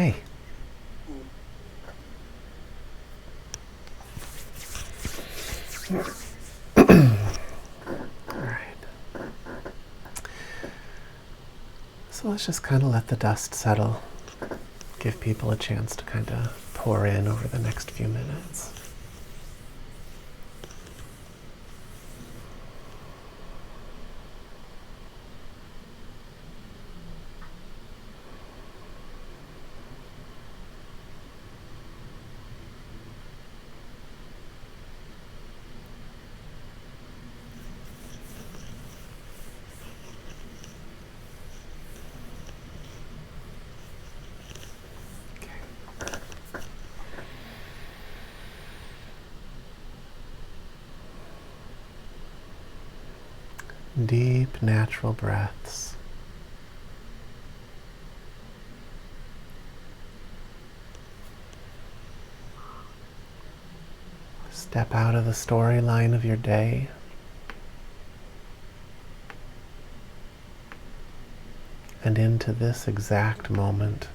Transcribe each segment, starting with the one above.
Okay. All right. So let's just kind of let the dust settle. Give people a chance to kind of pour in over the next few minutes. Deep, natural breaths. Step out of the storyline of your day. And into this exact moment.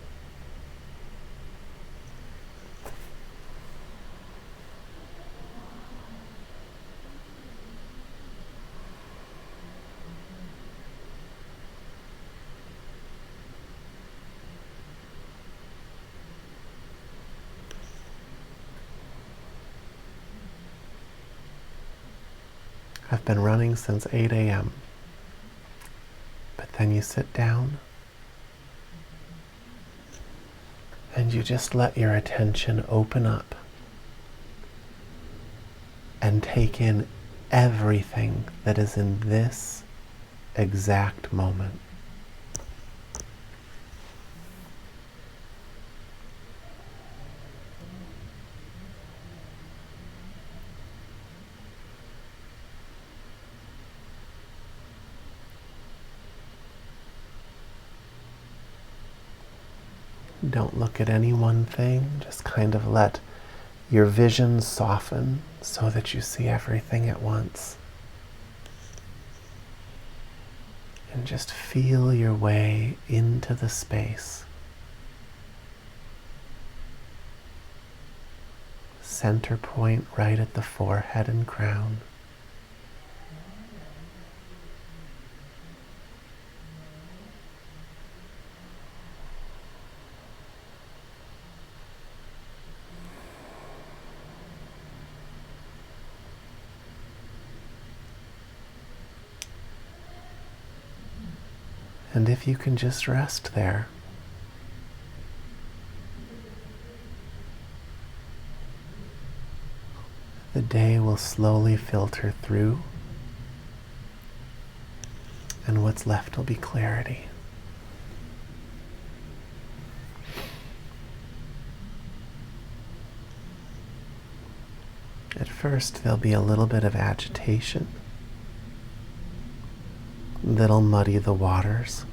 I've been running since 8 a.m. But then you sit down and you just let your attention open up and take in everything that is in this exact moment. Don't look at any one thing, just kind of let your vision soften so that you see everything at once. And just feel your way into the space. Center point right at the forehead and crown. And if you can just rest there, the day will slowly filter through, and what's left will be clarity. At first, there'll be a little bit of agitation that'll muddy the waters.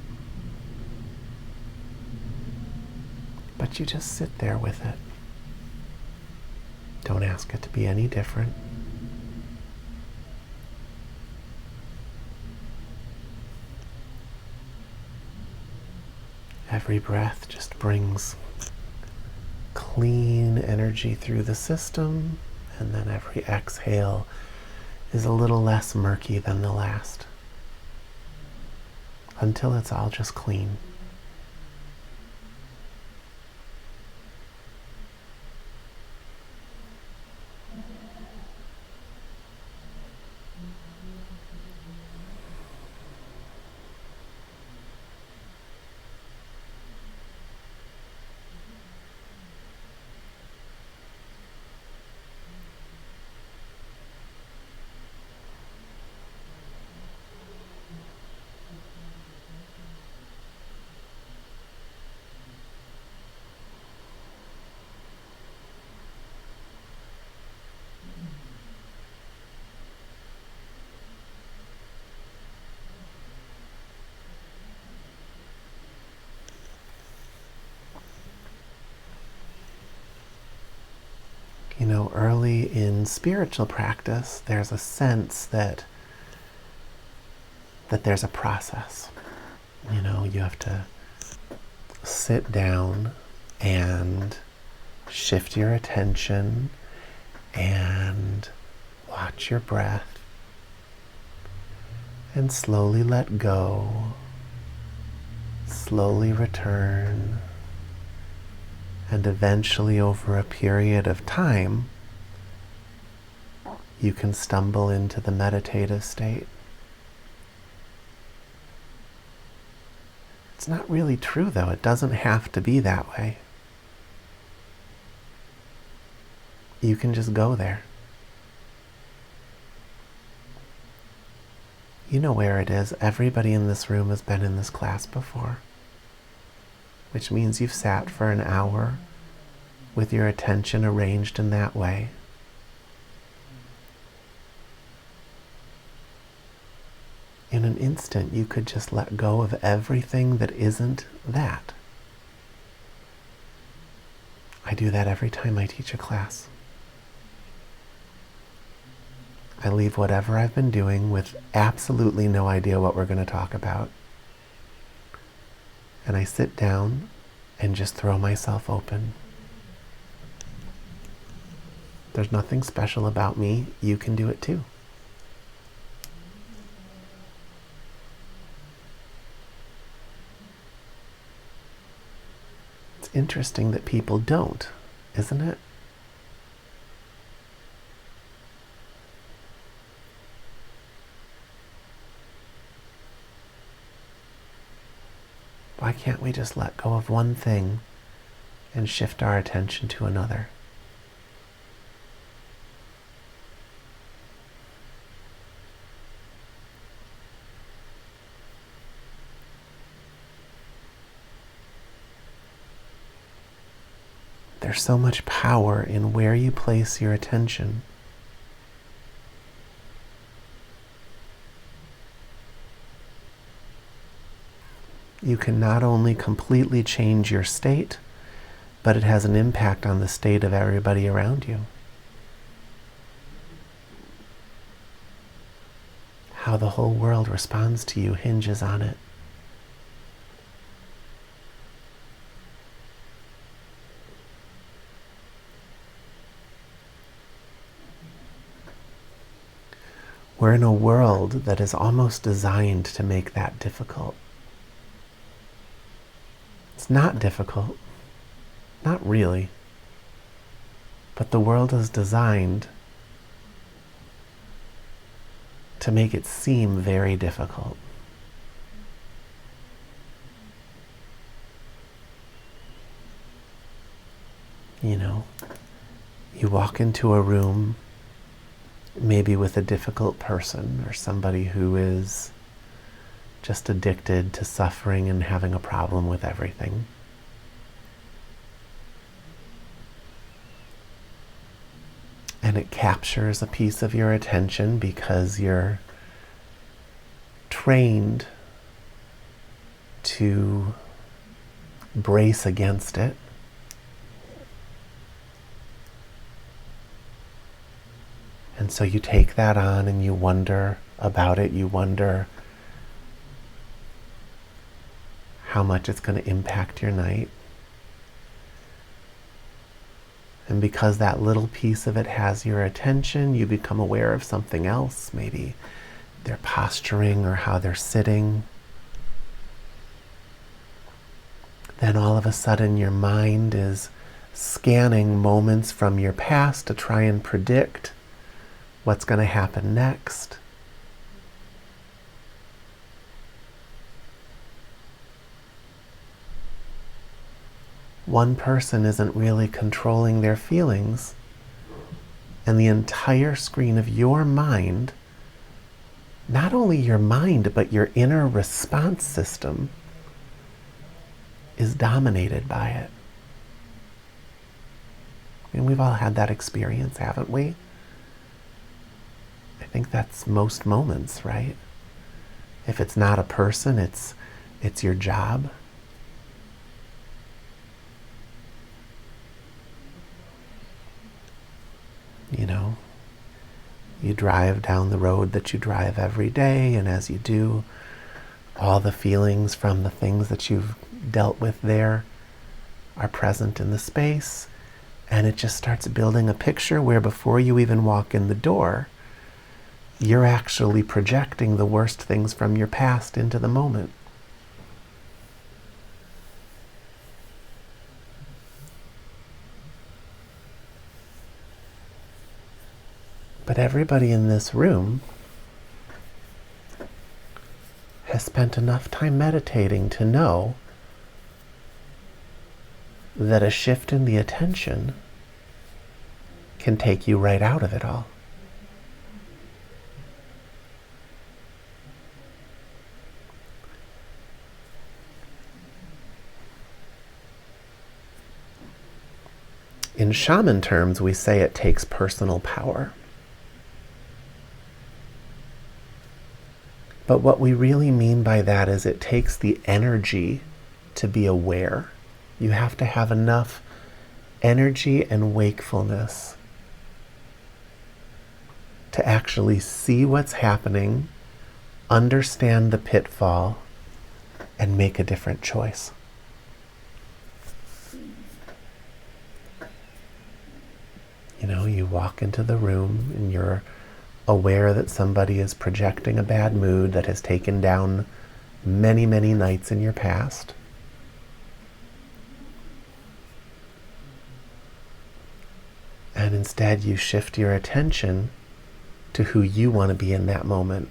But you just sit there with it. Don't ask it to be any different. Every breath just brings clean energy through the system, and then every exhale is a little less murky than the last, until it's all just clean. You know, early in spiritual practice, there's a sense that there's a process. You know, you have to sit down and shift your attention and watch your breath and slowly let go, slowly return, and eventually over a period of time you can stumble into the meditative state. It's not really true though, it doesn't have to be that way. You can just go there. You know where it is. Everybody in this room has been in this class before, which means you've sat for an hour with your attention arranged in that way. In an instant, you could just let go of everything that isn't that. I do that every time I teach a class. I leave whatever I've been doing with absolutely no idea what we're going to talk about. And I sit down and just throw myself open. There's nothing special about me. You can do it too. It's interesting that people don't, isn't it? Why can't we just let go of one thing and shift our attention to another? There's so much power in where you place your attention. You can not only completely change your state, but it has an impact on the state of everybody around you. How the whole world responds to you hinges on it. We're in a world that is almost designed to make that difficult. It's not difficult, not really, but the world is designed to make it seem very difficult. You know, you walk into a room maybe with a difficult person or somebody who is just addicted to suffering and having a problem with everything. And it captures a piece of your attention because you're trained to brace against it. And so you take that on and you wonder about it. You wonder how much it's going to impact your night. And because that little piece of it has your attention, you become aware of something else, maybe their posturing or how they're sitting. Then all of a sudden your mind is scanning moments from your past to try and predict what's going to happen next. One person isn't really controlling their feelings, and the entire screen of your mind, not only your mind, but your inner response system, is dominated by it. And we've all had that experience, haven't we? I think that's most moments, right? If it's not a person, it's your job. You know, you drive down the road that you drive every day, and as you do, all the feelings from the things that you've dealt with there are present in the space, and it just starts building a picture where before you even walk in the door, you're actually projecting the worst things from your past into the moment. But everybody in this room has spent enough time meditating to know that a shift in the attention can take you right out of it all. In shaman terms, we say it takes personal power. But what we really mean by that is it takes the energy to be aware. You have to have enough energy and wakefulness to actually see what's happening, understand the pitfall, and make a different choice. You know, you walk into the room and you're aware that somebody is projecting a bad mood that has taken down many, many nights in your past. And instead you shift your attention to who you want to be in that moment.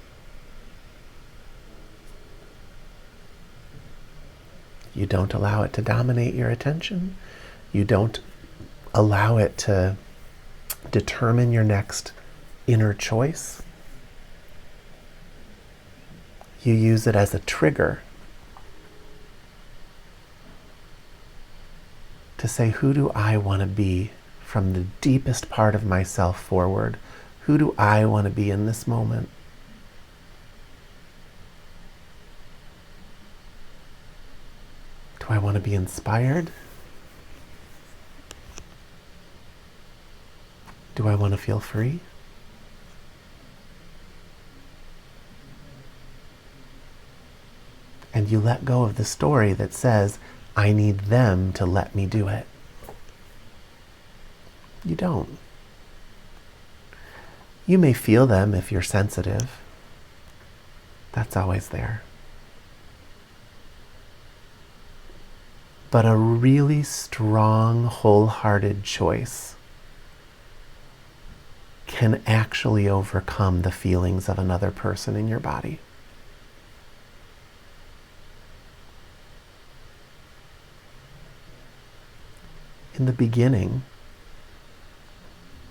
You don't allow it to dominate your attention. You don't allow it to determine your next inner choice. You use it as a trigger to say, who do I want to be from the deepest part of myself forward? Who do I want to be in this moment? Do I want to be inspired? Do I want to feel free? And you let go of the story that says, I need them to let me do it. You don't. You may feel them if you're sensitive. That's always there. But a really strong, wholehearted choice can actually overcome the feelings of another person in your body. In the beginning,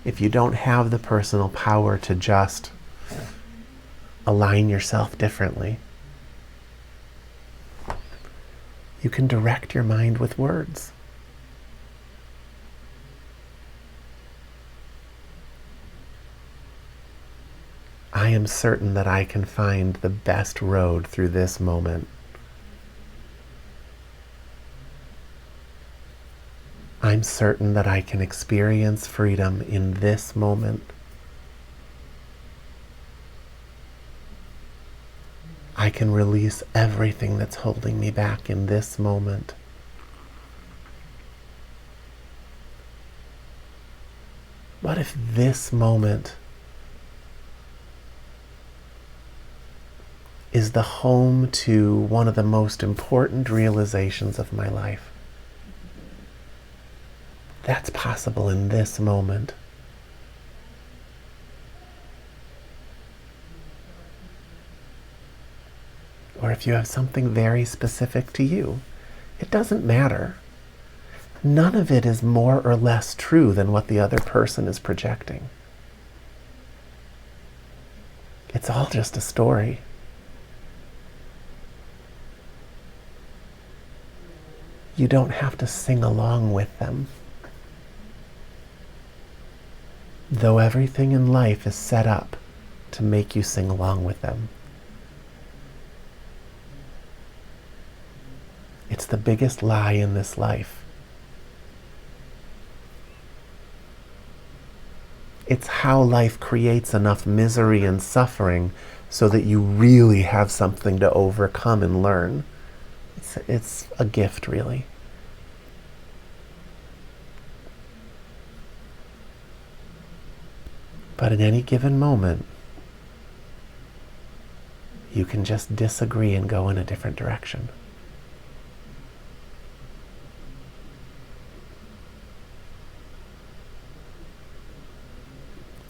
if you don't have the personal power to just align yourself differently, you can direct your mind with words. I am certain that I can find the best road through this moment. I'm certain that I can experience freedom in this moment. I can release everything that's holding me back in this moment. What if this moment is the home to one of the most important realizations of my life? That's possible in this moment. Or if you have something very specific to you, it doesn't matter. None of it is more or less true than what the other person is projecting. It's all just a story. You don't have to sing along with them. Though everything in life is set up to make you sing along with them. It's the biggest lie in this life. It's how life creates enough misery and suffering so that you really have something to overcome and learn. It's a gift, really. But in any given moment, you can just disagree and go in a different direction.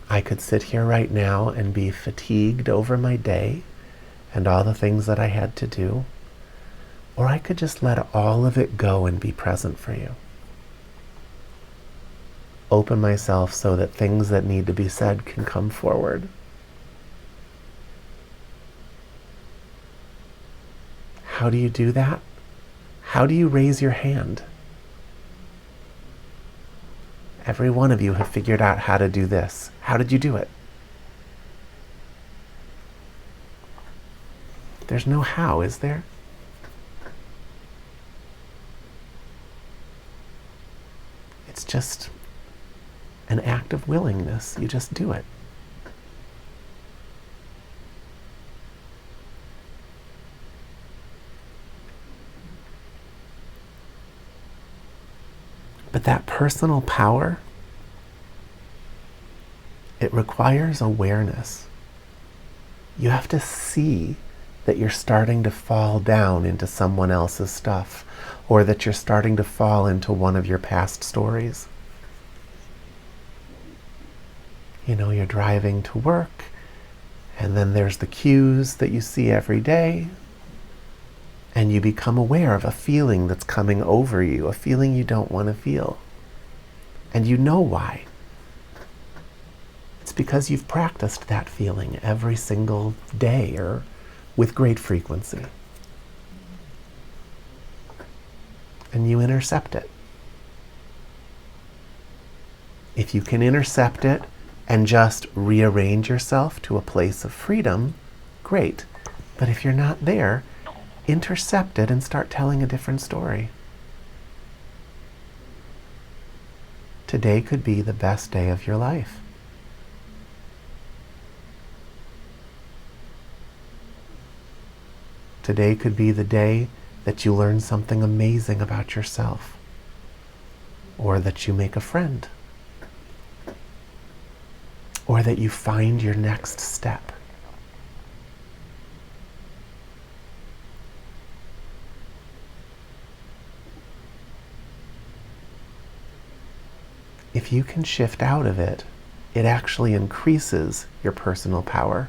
I could sit here right now and be fatigued over my day and all the things that I had to do, or I could just let all of it go and be present for you. Open myself so that things that need to be said can come forward. How do you do that? How do you raise your hand? Every one of you have figured out how to do this. How did you do it? There's no how, is there? It's just an act of willingness. You just do it. But that personal power, it requires awareness. You have to see that you're starting to fall down into someone else's stuff, or that you're starting to fall into one of your past stories. You know, you're driving to work, and then there's the cues that you see every day, and you become aware of a feeling that's coming over you, a feeling you don't want to feel. And you know why. It's because you've practiced that feeling every single day or with great frequency. And you intercept it. If you can intercept it and just rearrange yourself to a place of freedom, great. But if you're not there, intercept it and start telling a different story. Today could be the best day of your life. Today could be the day that you learn something amazing about yourself, or that you make a friend, or that you find your next step. If you can shift out of it, it actually increases your personal power.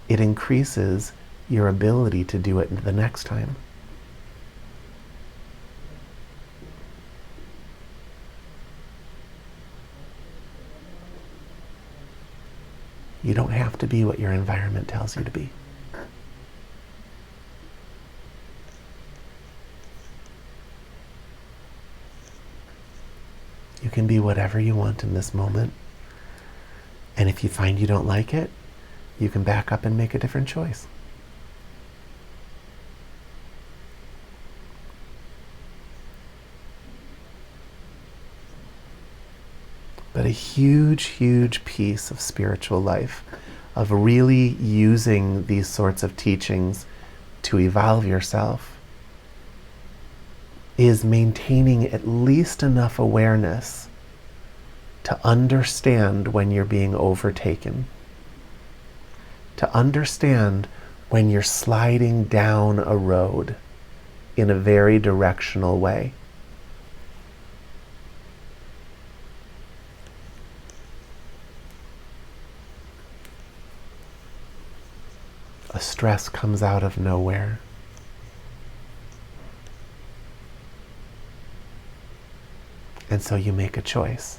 It increases your ability to do it the next time. You don't have to be what your environment tells you to be. You can be whatever you want in this moment. And if you find you don't like it, you can back up and make a different choice. But a huge, huge piece of spiritual life, of really using these sorts of teachings to evolve yourself, is maintaining at least enough awareness to understand when you're being overtaken, to understand when you're sliding down a road in a very directional way. A stress comes out of nowhere. And so you make a choice.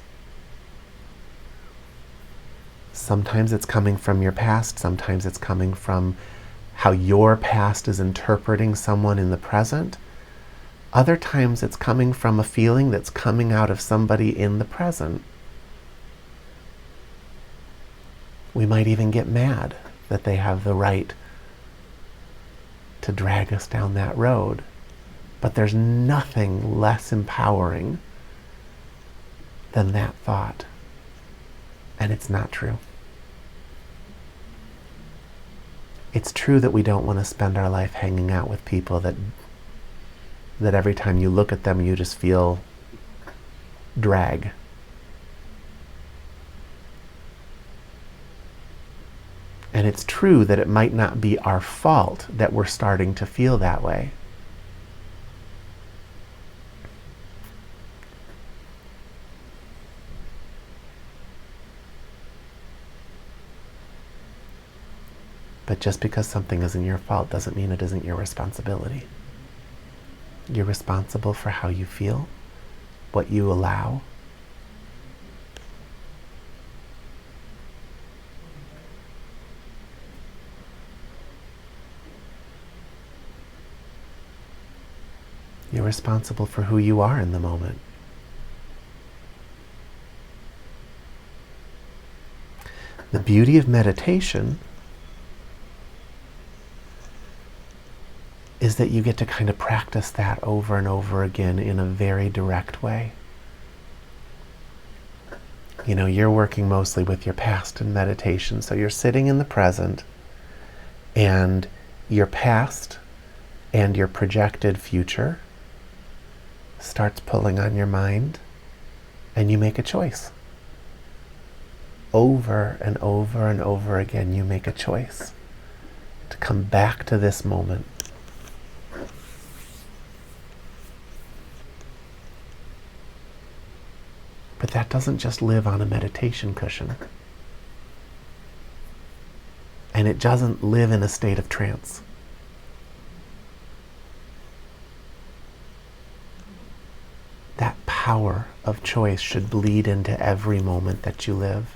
Sometimes it's coming from your past, sometimes it's coming from how your past is interpreting someone in the present. Other times it's coming from a feeling that's coming out of somebody in the present. We might even get mad that they have the right to drag us down that road. But there's nothing less empowering than that thought. And it's not true. It's true that we don't want to spend our life hanging out with people that every time you look at them you just feel drag. And it's true that it might not be our fault that we're starting to feel that way. But just because something isn't your fault doesn't mean it isn't your responsibility. You're responsible for how you feel, what you allow. You're responsible for who you are in the moment. The beauty of meditation is that you get to kind of practice that over and over again in a very direct way. You know, you're working mostly with your past in meditation, so you're sitting in the present, and your past and your projected future starts pulling on your mind, and you make a choice. Over and over and over again, you make a choice to come back to this moment. But that doesn't just live on a meditation cushion. And it doesn't live in a state of trance. That power of choice should bleed into every moment that you live.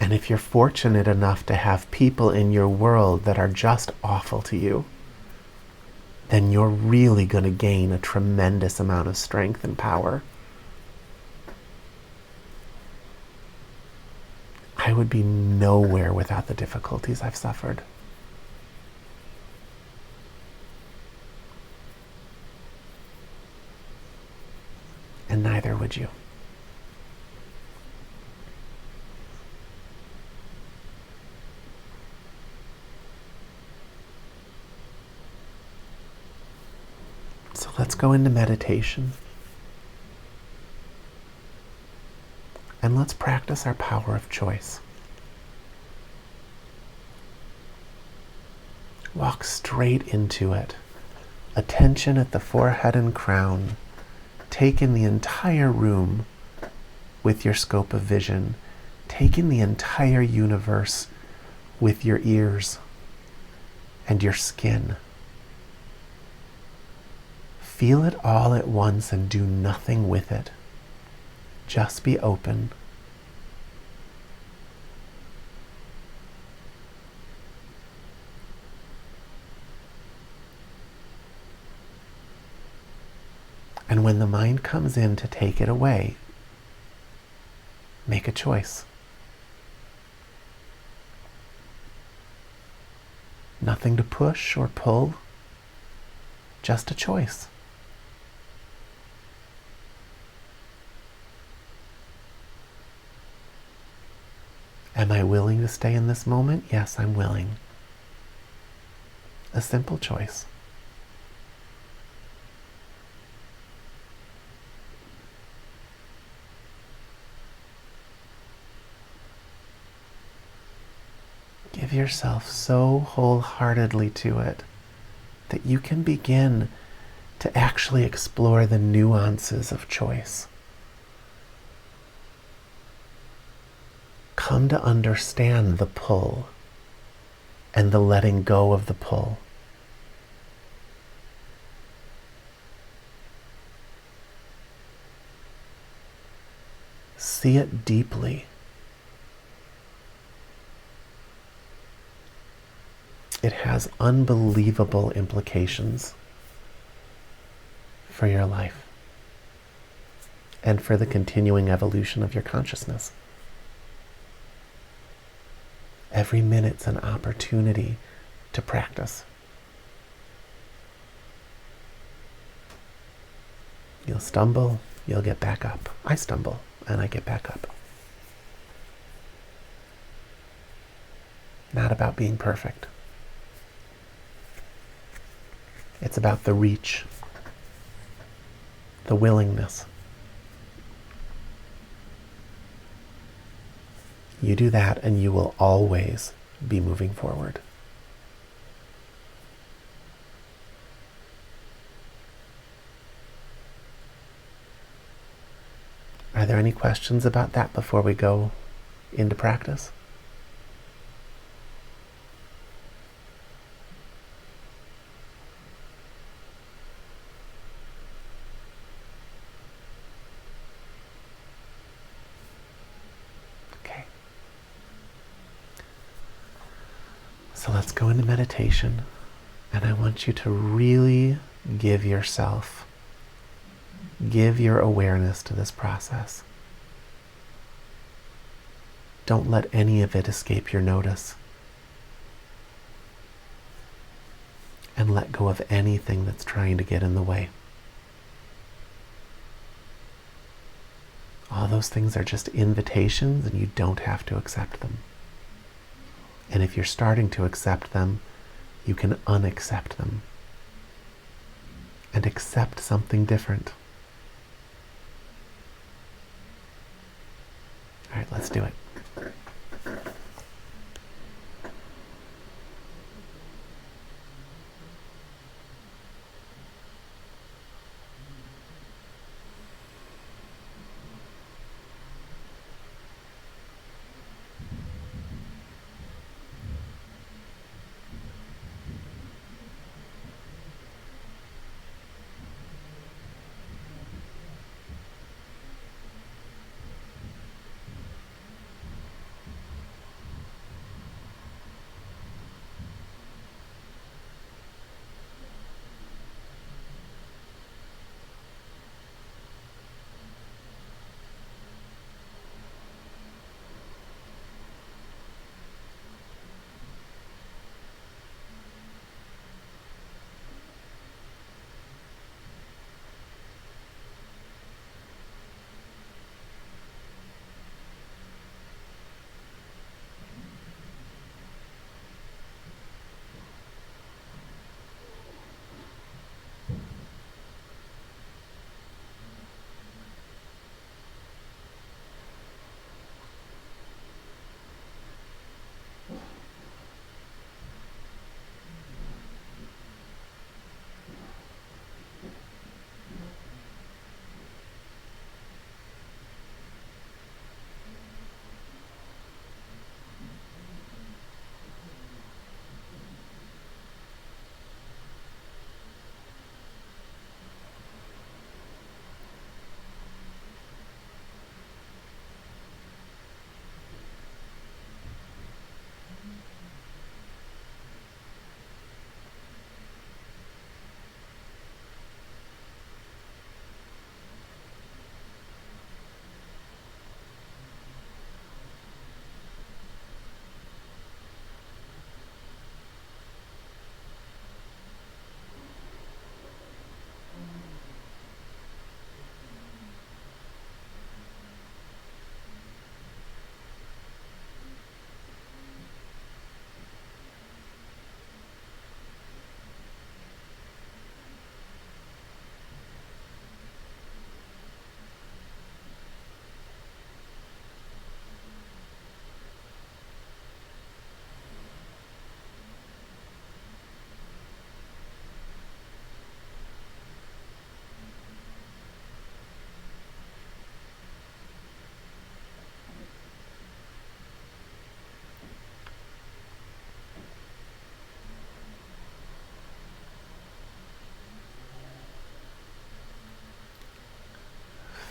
And if you're fortunate enough to have people in your world that are just awful to you, then you're really going to gain a tremendous amount of strength and power. I would be nowhere without the difficulties I've suffered. And neither would you. So let's go into meditation. And let's practice our power of choice. Walk straight into it. Attention at the forehead and crown. Take in the entire room with your scope of vision. Take in the entire universe with your ears and your skin. Feel it all at once and do nothing with it. Just be open. And when the mind comes in to take it away, make a choice. Nothing to push or pull, just a choice. Am I willing to stay in this moment? Yes, I'm willing. A simple choice. Give yourself so wholeheartedly to it that you can begin to actually explore the nuances of choice. Come to understand the pull and the letting go of the pull. See it deeply. It has unbelievable implications for your life and for the continuing evolution of your consciousness. Every minute's an opportunity to practice. You'll stumble, you'll get back up. I stumble and I get back up. Not about being perfect. It's about the reach, the willingness. You do that and you will always be moving forward. Are there any questions about that before we go into practice? Okay. So let's go into meditation, and I want you to really give your awareness to this process. Don't let any of it escape your notice. And let go of anything that's trying to get in the way. All those things are just invitations, and you don't have to accept them. And if you're starting to accept them, you can unaccept them and accept something different. All right, let's do it.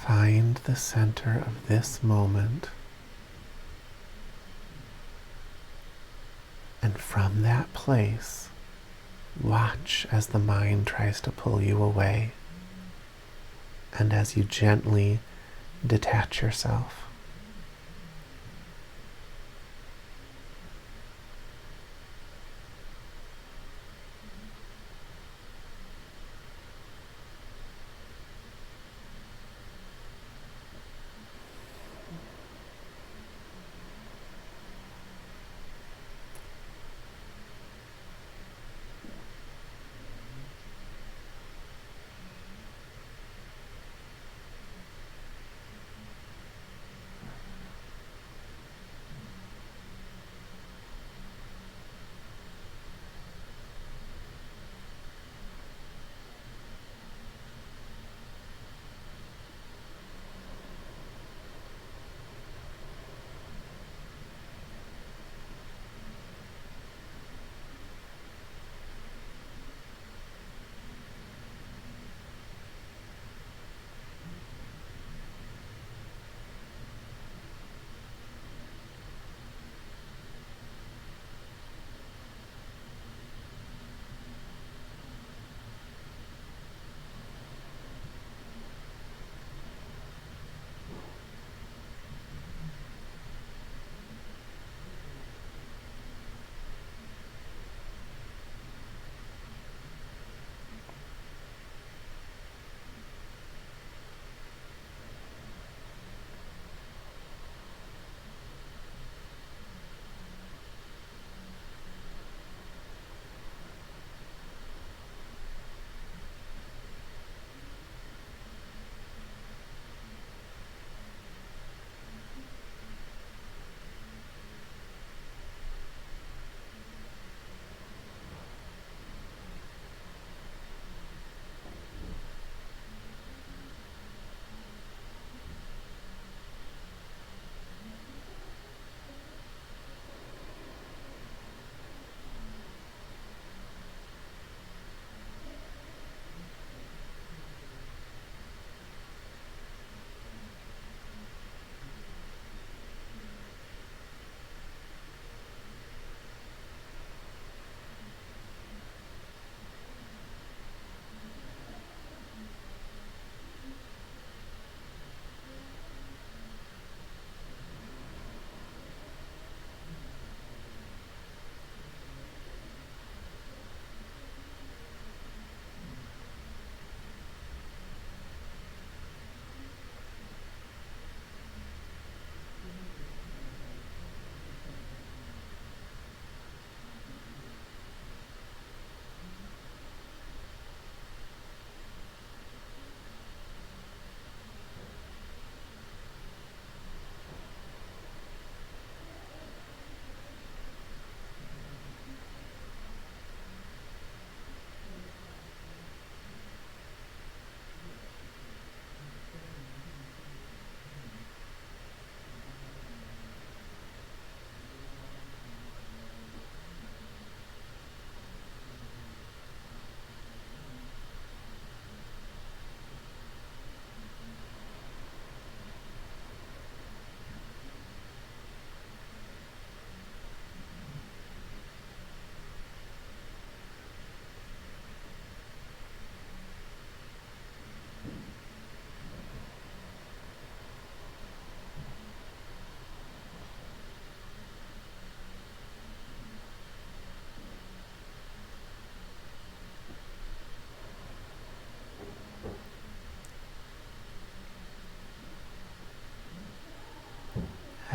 Find the center of this moment, and from that place, watch as the mind tries to pull you away, and as you gently detach yourself.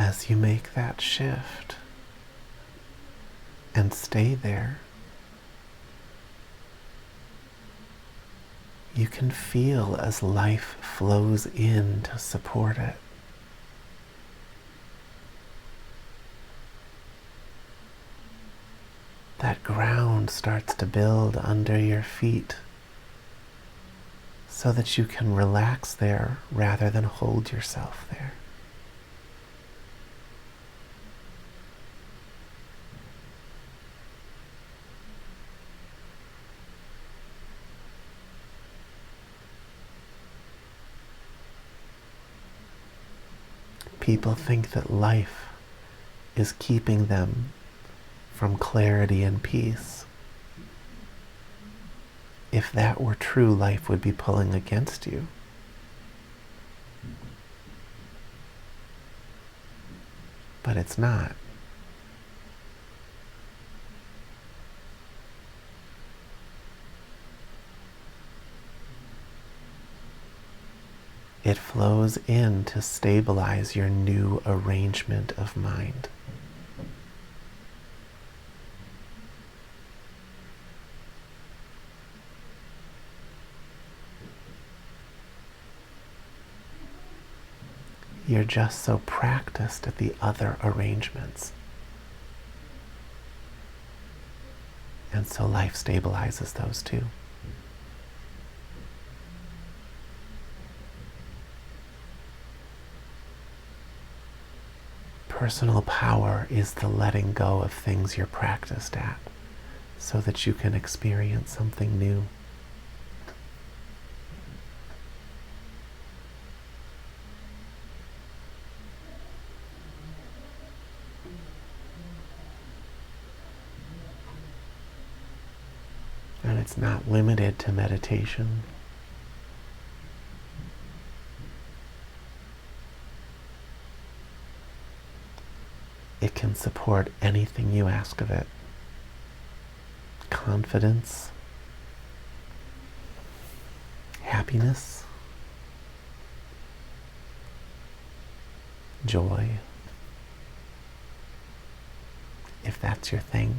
as you make that shift and stay there, you can feel as life flows in to support it. That ground starts to build under your feet so that you can relax there rather than hold yourself there. People think that life is keeping them from clarity and peace. If that were true, life would be pulling against you. But it's not. It flows in to stabilize your new arrangement of mind. You're just so practiced at the other arrangements. And so life stabilizes those too. Personal power is the letting go of things you're practiced at so that you can experience something new. And it's not limited to meditation. It can support anything you ask of it. Confidence, happiness, joy, if that's your thing.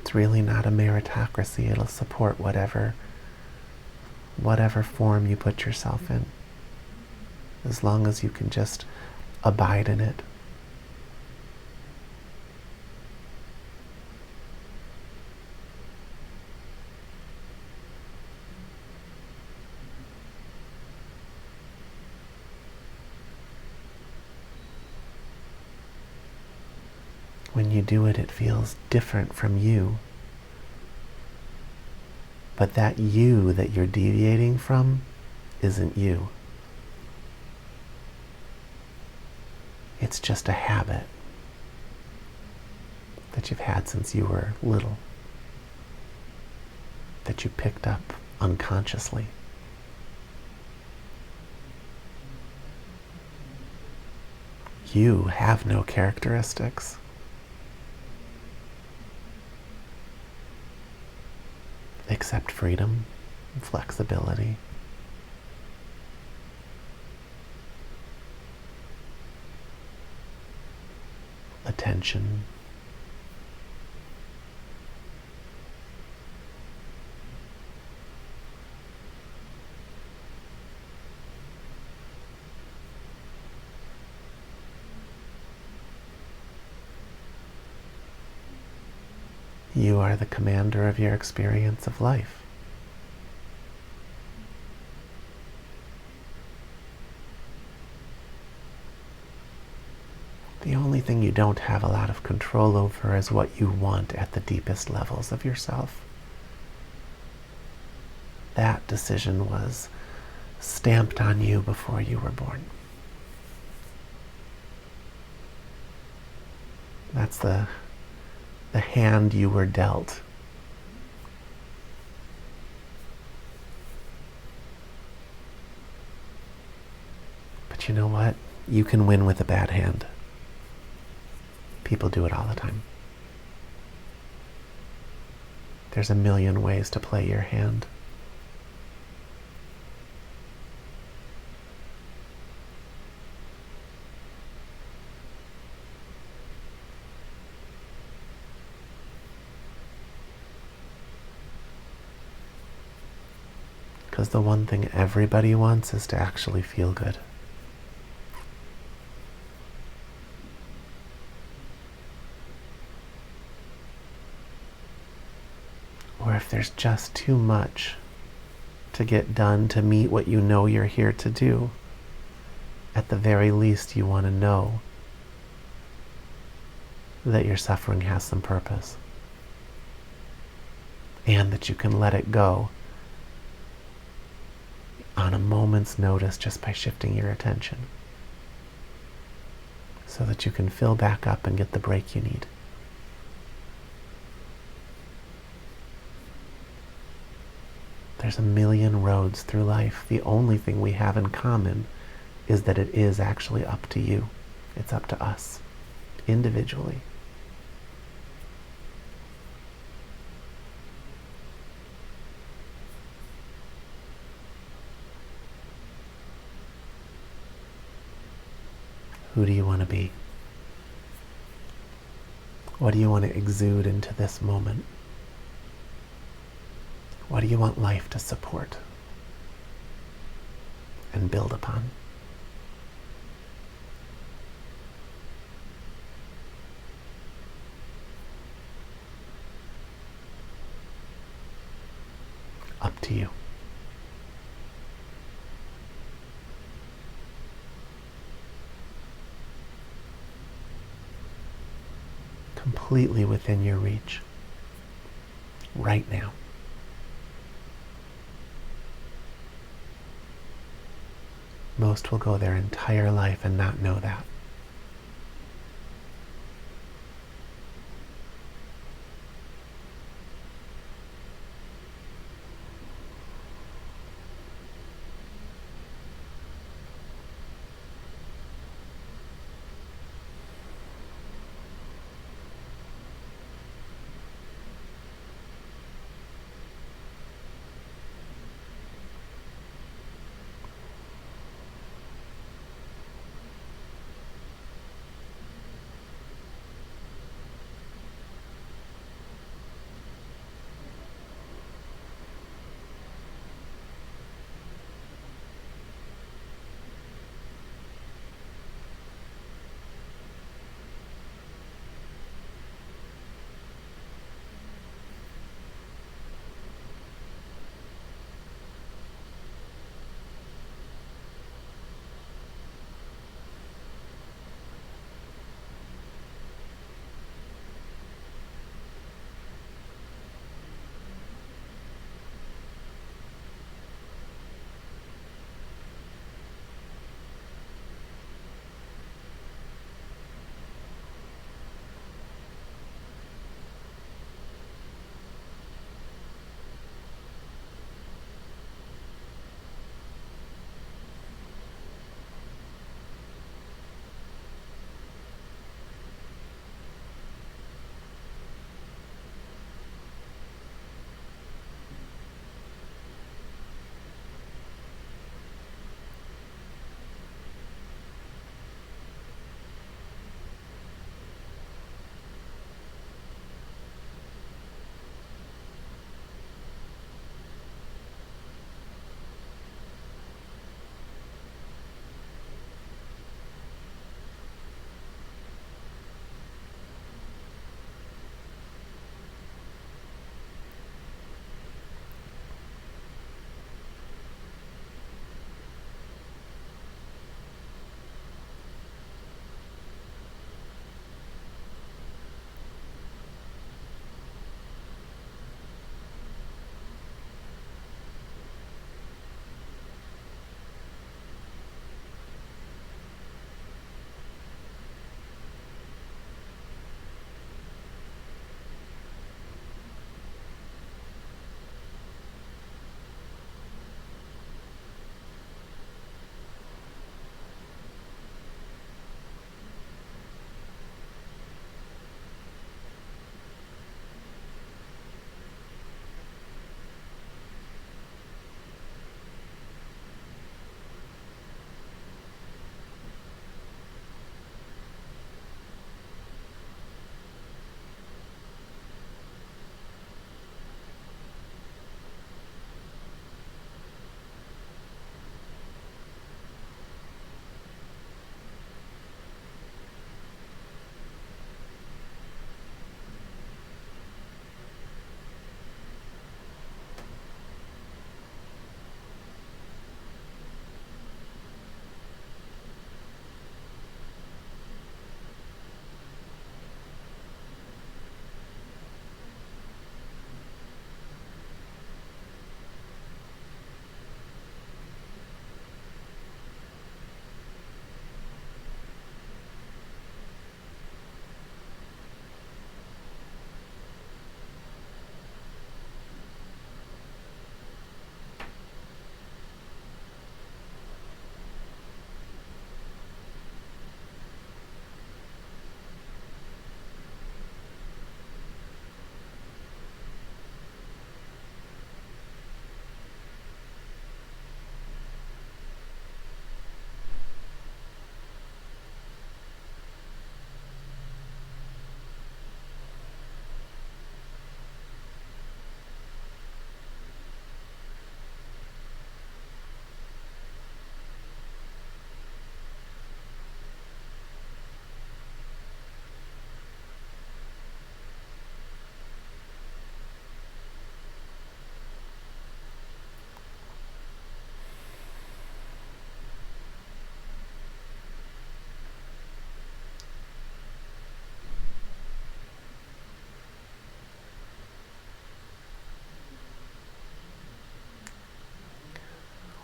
It's really not a meritocracy. It'll support whatever form you put yourself in, as long as you can just abide in it. When you do it, it feels different from you. But that you that you're deviating from isn't you. It's just a habit that you've had since you were little, that you picked up unconsciously. You have no characteristics. Except freedom, flexibility, attention, you are the commander of your experience of life. The only thing you don't have a lot of control over is what you want at the deepest levels of yourself. That decision was stamped on you before you were born. That's the hand you were dealt. But you know what? You can win with a bad hand. People do it all the time. There's a million ways to play your hand. Because the one thing everybody wants is to actually feel good. Or if there's just too much to get done to meet what you know you're here to do, at the very least you want to know that your suffering has some purpose. And that you can let it go on a moment's notice just by shifting your attention, so that you can fill back up and get the break you need. There's a million roads through life. The only thing we have in common is that it is actually up to you. It's up to us, individually. Who do you want to be? What do you want to exude into this moment? What do you want life to support and build upon? Up to you. Completely within your reach, right now. Most will go their entire life and not know that.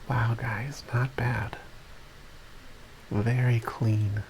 Wow, guys, not bad. Very clean.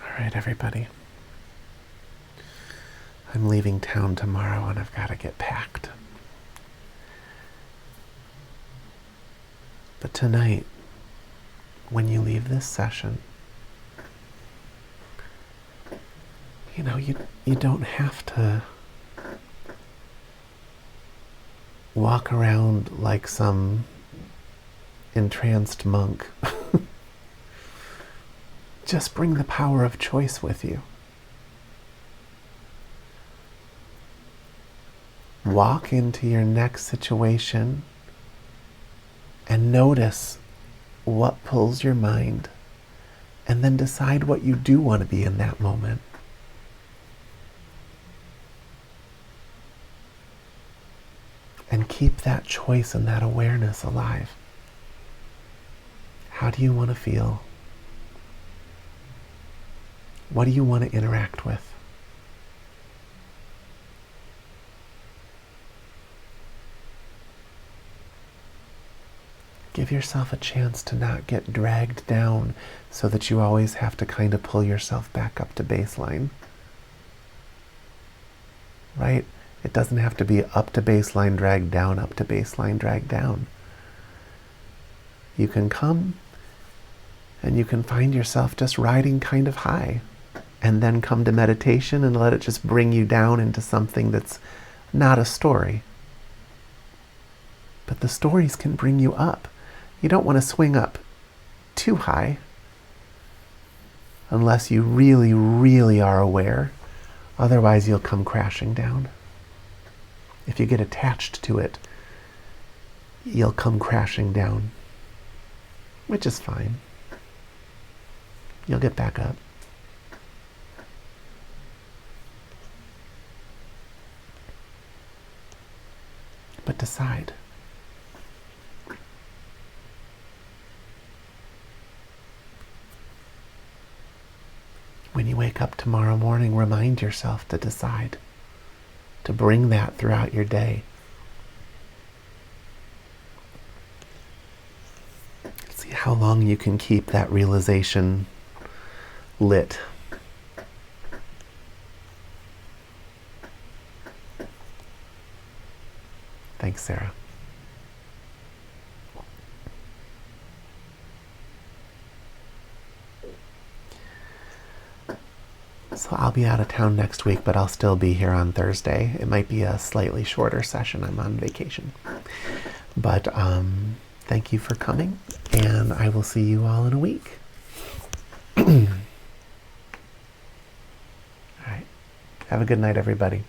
All right, everybody. I'm leaving town tomorrow and I've got to get packed. But tonight, when you leave this session, you don't have to walk around like some entranced monk. Just bring the power of choice with you. Walk into your next situation and notice what pulls your mind, and then decide what you do want to be in that moment. And keep that choice and that awareness alive. How do you want to feel? What do you want to interact with? Give yourself a chance to not get dragged down so that you always have to kind of pull yourself back up to baseline. Right? It doesn't have to be up to baseline, drag down, up to baseline, drag down. You can come and you can find yourself just riding kind of high, and then come to meditation and let it just bring you down into something that's not a story. But the stories can bring you up. You don't want to swing up too high unless you really, really are aware. Otherwise, you'll come crashing down. If you get attached to it, you'll come crashing down, which is fine. You'll get back up. But decide. When you wake up tomorrow morning, remind yourself to decide, to bring that throughout your day. See how long you can keep that realization lit. Thanks, Sarah. So I'll be out of town next week, but I'll still be here on Thursday. It might be a slightly shorter session. I'm on vacation. But thank you for coming, and I will see you all in a week. All right. Have a good night, everybody.